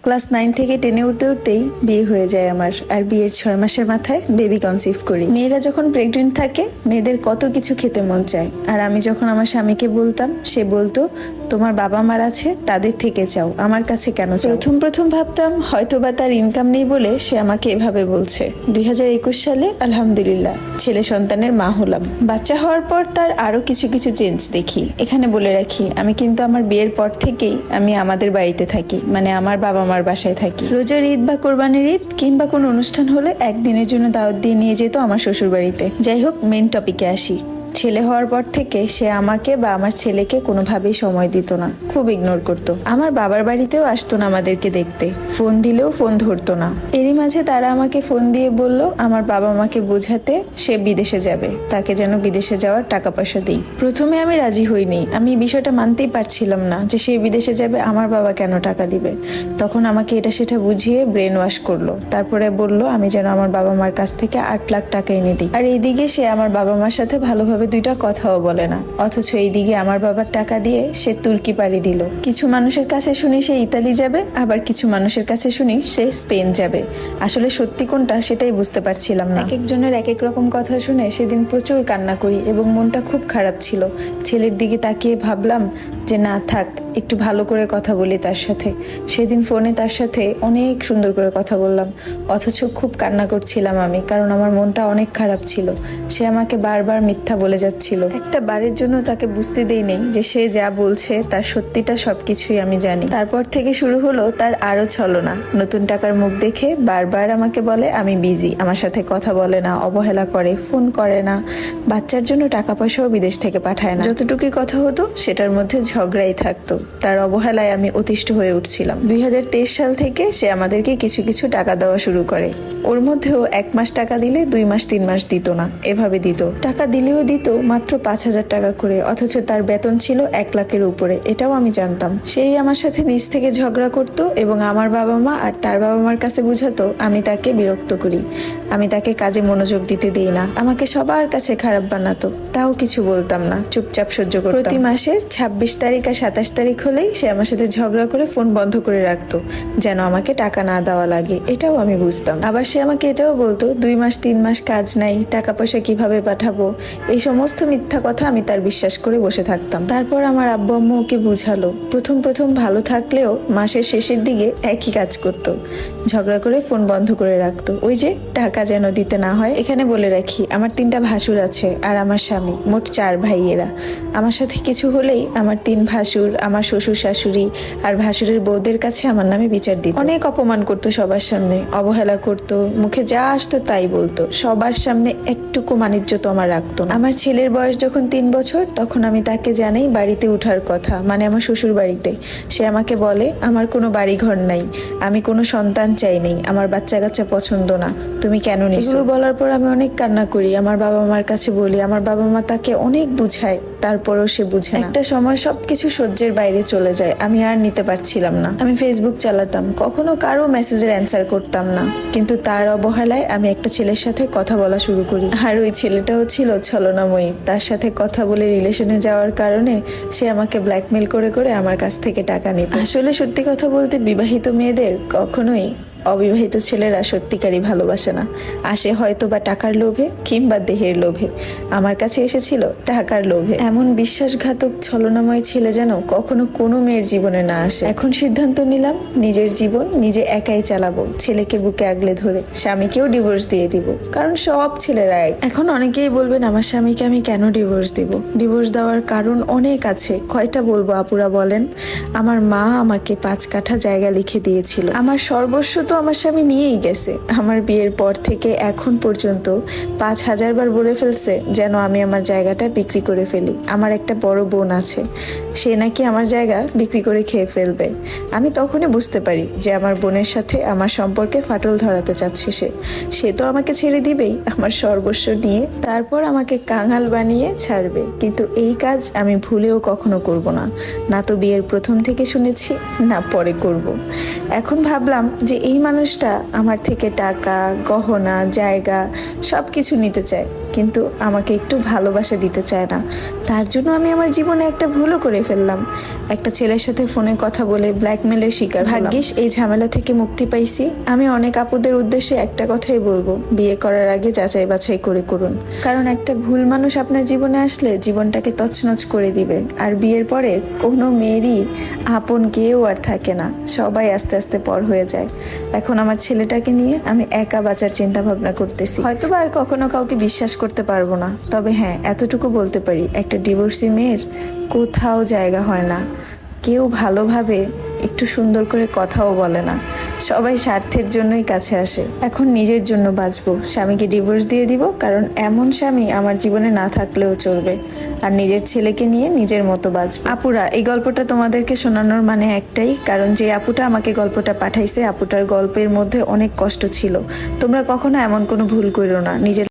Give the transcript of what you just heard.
Class 9 থেকে 10-এ উঠতে উঠতেই বিয়ে হয়ে যায় আমার। আর বিয়ের 6 মাসের মাথায় বেবি কনসিভ করি। মেয়েরা যখন প্রেগনেন্ট থাকে মেয়েদের কত কিছু খেতে মন চায়। আর আমি যখন আমার স্বামীকে বলতাম, সে বলতো তোমার বাবা মার আছে, তাদের থেকে চাও, আমার কাছে কেন চাও? প্রথম ভাবতাম হয়তোবা তার ইনকাম নেই বলে সে আমাকে এভাবে বলছে। 2021 সালে আলহামদুলিল্লাহ ছেলে সন্তানের মা হলাম। বাচ্চা হওয়ার পর তার আরো কিছু চেঞ্জ দেখি। এখানে বলে রাখি, আমি কিন্তু আমার বিয়ের পর থেকেই আমি আমাদের বাড়িতে থাকি, মানে আমার বাবা মার বাসায় থাকি। রোজার ঈদ বা কোরবানির ঈদ কিংবা কোনো অনুষ্ঠান হলে একদিনের জন্য দাওয়াত দিয়ে নিয়ে যেত আমার শ্বশুর বাড়িতে। যাই হোক, মেইন টপিকে আসি। ছেলে হওয়ার পর থেকে সে আমাকে বা আমার ছেলেকে কোনোভাবেই সময় দিত না, খুব ইগনোর করতো। আমার বাবার বাড়িতেও আসতো না আমাদেরকে দেখতে, ফোন দিলেও ফোন ধরতো না। এরই মাঝে তারা আমাকে ফোন দিয়ে বলল আমার বাবা মাকে বোঝাতে সে বিদেশে যাবে, তাকে যেন বিদেশে যাওয়ার টাকা পয়সা দিই। প্রথমে আমি রাজি হইনি, আমি বিষয়টা মানতেই পারছিলাম না যে সে বিদেশে যাবে, আমার বাবা কেন টাকা দিবে। তখন আমাকে এটা সেটা বুঝিয়ে ব্রেন ওয়াশ করলো। তারপরে বলল আমি যেন আমার বাবা মার কাছ থেকে 8 লাখ টাকা এনে দিই। আর এইদিকে সে আমার বাবা মার সাথে ভালোভাবে দুইটা কথাও বলে না, অথচ এইদিকে আমার বাবার টাকা দিয়ে সে তুর্কি পাড়ি দিল। কিছু মানুষের কাছে শুনি সে ইতালি যাবে, আবার কিছু মানুষের কাছে শুনি সে স্পেন যাবে। আসলে সত্যি কোনটা সেটাই বুঝতে পারছিলাম না। এক একজনের এক এক রকম কথা শুনে সেদিন প্রচুর কান্না করি এবং মনটা খুব খারাপ ছিল। ছেলের দিকে তাকিয়ে ভাবলাম যে না থাক, একটু ভালো করে কথা বলি তার সাথে। সেদিন ফোনে তার সাথে অনেক সুন্দর করে কথা বললাম, অথচ খুব কান্না করছিলাম আমি, কারণ আমার মনটা অনেক খারাপ ছিল। সে আমাকে বারবার মিথ্যা বলে যাচ্ছিল। একটা বারের জন্য তাকে বুঝতে দেই নেই যে সে যা বলছে তার সত্যিটা সবকিছুই আমি জানি। তারপর থেকে শুরু হলো তার আরো ছলনা। নতুন টাকার মুখ দেখে বারবার আমাকে বলে আমি বিজি, আমার সাথে কথা বলে না, অবহেলা করে, ফোন করে না, বাচ্চার জন্য টাকা পয়সাও বিদেশ থেকে পাঠায় না। যতটুকুই কথা হতো সেটার মধ্যে ঝগড়াই থাকতো। তার অবহেলায় আমি অতিষ্ঠ হয়ে উঠছিলাম। 2023 সাল থেকে সে আমাদেরকে কিছু টাকা দেওয়া শুরু করে। ওর মধ্যেও 1 মাস টাকা দিলে 2 মাস 3 মাস দিত না, এভাবে দিত। টাকা দিলেও দিত মাত্র 5,000 টাকা করে, অথচ তার বেতন ছিল 1 লাখের উপরে। এটাও আমি জানতাম। সেই আমার সাথে নিজ থেকে ঝগড়া করতো এবং আমার বাবা মা আর তার বাবা মার কাছে বুঝাতো আমি তাকে বিরক্ত করি, আমি তাকে কাজে মনোযোগ দিতে দেই না, আমাকে সবার কাছে খারাপ বানাতো। তাও কিছু বলতাম না, চুপচাপ সহ্য করতাম। প্রতি মাসের 26 তারিখ আর 27 তারিখ হলেই সে আমার সাথে ঝগড়া করে ফোন বন্ধ করে রাখতো, যেন আমাকে টাকা না দেওয়া লাগে। এটাও আমি বুঝতাম। আবার সে আমাকে এটাও বলতো 2 মাস 3 মাস কাজ নাই, টাকা পয়সা কিভাবে পাঠাবো। এই সমস্ত মিথ্যা কথা আমি তার বিশ্বাস করে বসে থাকতাম। তারপর আমার আব্বু আম্মু ওকে বুঝালো। প্রথম ভালো থাকলেও মাসের শেষের দিকে একই কাজ করতো, ঝগড়া করে ফোন বন্ধ করে রাখতো, ওই যে টাকা যেন দিতে না হয়। এখানে বলে রাখি, আমার 3টা ভাসুর আছে আর আমার স্বামী, মোট 4 ভাই। এরা আমার সাথে কিছু হলেই আমার 3 ভাসুর, আমার শ্বশুর শাশুড়ি আর ভাসুরের বউদের কাছে আমার নামে বিচার দিত। অনেক অপমান করতো সবার সামনে, অবহেলা করতো, মুখে যা আসতো তাই বলতো। সবার সামনে একটুকু মানিজ্য তো আমার রাখতো না। আমার ছেলের বয়স যখন 3 বছর, তখন আমি তাকে জানাই বাড়িতে উঠার কথা, মানে আমার শ্বশুর বাড়িতে। সে আমাকে বলে আমার কোনো বাড়ি ঘর নাই, আমি কোনো সন্তান চাই নেই, আমার বাচ্চা কাচ্চা পছন্দ না, তুমি কেন নিছো? এগুলো বলার পর আমি অনেক কান্না করি, আমার বাবা মার কাছে বলি। আমার বাবা মা তাকে অনেক বুঝায়, তারপরও সে বুঝে না। একটা সময় সবকিছু সহ্যের বাইরে চলে যায়, আমি আর নিতে পারছিলাম না। আমি ফেসবুক চালাতাম, কখনো কারো মেসেজের অ্যান্সার করতাম না, কিন্তু তার অবহেলায় আমি একটা ছেলের সাথে কথা বলা শুরু করি। আর ওই ছেলেটাও ছিল ছলনাময়ী। তার সাথে কথা বলে রিলেশনে যাওয়ার কারণে সে আমাকে ব্ল্যাকমেল করে আমার কাছ থেকে টাকা নিত। আসলে সত্যি কথা বলতে বিবাহিত মেয়েদের কখনোই অবিবাহিত ছেলেরা সত্যিকারই ভালোবাসে না। আসে হয়তো বা টাকার লোভে কিংবা দেহের লোভে। আমার কাছে এসেছিল টাকার লোভে। এমন বিশ্বাসঘাতক ছলনাময় ছেলে যেন কখনো কোনো মেয়ের জীবনে না আসে। এখন সিদ্ধান্ত নিলাম নিজের জীবন নিজে একাই চালাবো, ছেলেকে বুকে আগলে ধরে। স্বামীকেও ডিভোর্স দিয়ে দিব, কারণ সব ছেলেরা এক। এখন অনেকেই বলবেন আমার স্বামীকে আমি কেন ডিভোর্স দিব। ডিভোর্স দেওয়ার কারণ অনেক আছে, কয়টা বলবো আপুরা বলেন? আমার মা আমাকে 5 কাঠা জায়গা লিখে দিয়েছিল, আমার সর্বস্ব তো আমার স্বামী নিয়েই গেছে। আমার বিয়ের পর থেকে এখন পর্যন্ত 5,000 বার বলে ফেলছে যেন আমি আমার জায়গাটা বিক্রি করে ফেলি। আমার একটা বড় বোন আছে, সে নাকি আমার জায়গা বিক্রি করে খেয়ে ফেলবে। আমি তখনই বুঝতে পারি যে আমার বোনের সাথে আমার সম্পর্কে ফাটল ধরাতে চাচ্ছে সে তো আমাকে ছেড়ে দিবেই আমার সর্বস্ব নিয়ে, তারপর আমাকে কাঙাল বানিয়ে ছাড়বে। কিন্তু এই কাজ আমি ভুলেও কখনো করব না, না তো বিয়ের প্রথম থেকে শুনেছি, না পরে করব। এখন ভাবলাম যে এই মানুষটা আমার থেকে টাকা, গহনা, জায়গা সবকিছু নিতে চায়, কিন্তু আমাকে একটু ভালোবাসা দিতে চায় না। তার জন্য আমি আমার জীবনে একটা ভুলও করে ফেললাম। একটা ছেলের সাথে ফোনে কথা বলে ব্ল্যাকমেলের শিকার হলাম। ভাগ্যিস এই ঝামেলা থেকে মুক্তি পাইছি। আমি অনেক আপুদের উদ্দেশ্যে একটা কথাই বলবো, বিয়ে করার আগে যাচাই বাছাই করে করুন। কারণ একটা ভুল মানুষ আপনার জীবনে আসলে জীবনটাকে তছনছ করে দিবে। আর বিয়ের পরে কোনো মেয়েরই আপন কেউ আর থাকে না, সবাই আস্তে আস্তে পর হয়ে যায়। এখন আমার ছেলেটাকে নিয়ে আমি একা বাঁচার চিন্তা ভাবনা করতেছি। হয়তোবা আর কখনো কাউকে বিশ্বাস করতে পারবো না, তবে হ্যাঁ এতটুকু বলতে পারি, একটা ডিভোর্সি মেয়ের কোথাও জায়গা হয় না। কেউ ভালোভাবে একটু সুন্দর করে কথাও বলে না, সবাই স্বার্থের জন্যই কাছে আসে। এখন নিজের জন্য বাঁচবো, স্বামীকে ডিভোর্স দিয়ে দিব, কারণ এমন স্বামী আমার জীবনে না থাকলেও চলবে। আর নিজের ছেলেকে নিয়ে নিজের মতো বাঁচবো। আপুরা, এই গল্পটা তোমাদেরকে শোনানোর মানে একটাই, কারণ যে আপুটা আমাকে গল্পটা পাঠাইছে, আপুটার গল্পের মধ্যে অনেক কষ্ট ছিল। তোমরা কখনো এমন কোনো ভুল করো না, নিজের